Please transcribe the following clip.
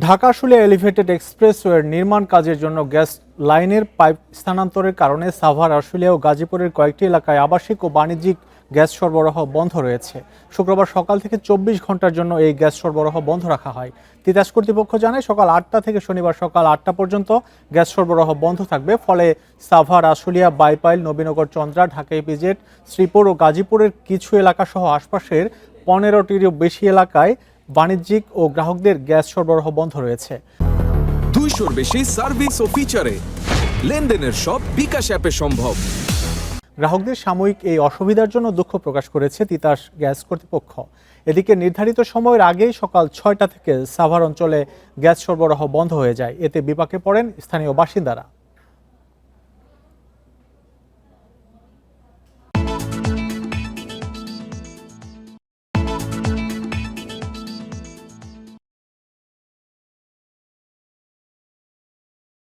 Dhaka Ashulia elevated এক্সপ্রেসওয়ের নির্মাণ কাজের জন্য গ্যাস লাইনের পাইপ স্থানান্তরের কারণে সাভার, আশুলিয়া ও গাজীপুরের কয়েকটি এলাকায় আবাসিক ও বাণিজ্যিক গ্যাস সরবরাহ বন্ধ রয়েছে। শুক্রবার সকাল থেকে ২৪ ঘন্টার জন্য এই গ্যাস সরবরাহ বন্ধ রাখা হয়। তিতাস কর্তৃপক্ষ জানায় সকাল ৮টা থেকে শনিবার সকাল ৮টা পর্যন্ত গ্যাস সরবরাহ বন্ধ থাকবে। ফলে সাভার, আশুলিয়া, বাইপাইল, নবীনগর, চন্দ্রা, ঢাকা ইপিজেড, শ্রীপুর ও গাজীপুরের কিছু এলাকা সহ আশপাশের ১৫টিরও বেশি এলাকায় বাণিজ্যিক ও গ্রাহকদের গ্যাস সরবরাহ বন্ধ রয়েছে। 200-র বেশি সার্ভিস ও ফিচারে লেনদেনের সব বিকাশ অ্যাপে সম্ভব। গ্রাহকদের সাময়িক এই অসুবিধার জন্য দুঃখ প্রকাশ করেছে তিতাস গ্যাস কর্তৃপক্ষ। এদিকে নির্ধারিত সময়ের আগেই সকাল ৬টা থেকে সাভার অঞ্চলে গ্যাস সরবরাহ বন্ধ হয়ে যায়। এতে বিপাকে পড়েন স্থানীয় বাসিন্দারা।